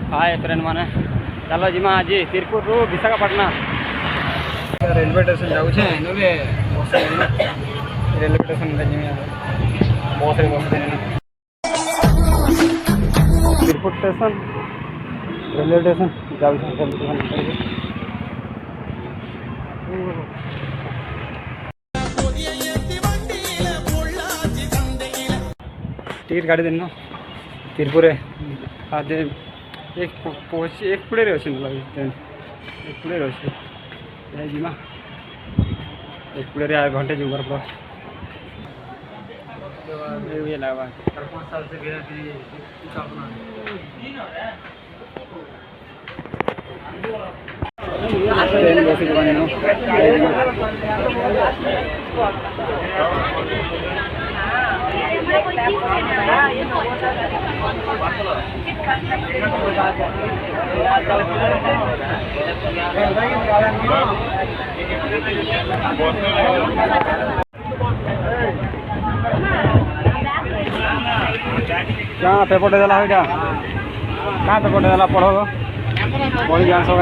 hi friend माने चलो जिमा आज तिरपुर रु विशाखापट्टना रेलवे स्टेशन जाऊँ नोले बस railway station bus Tirpur station railway station जाऊँ टिकट गाड़ी देना तिरपुर आज एक पहुँची एक पुड़े अच्छे ट्रेन एक पुड़े अच्छे जीमा एक पुड़े घंटे जो घर पर ये लगा 4-5 साल से गया कि ट्रेन बस क्या पेपर देला है क्या कहाँ पेपर देला पढ़ो बड़ी जान सब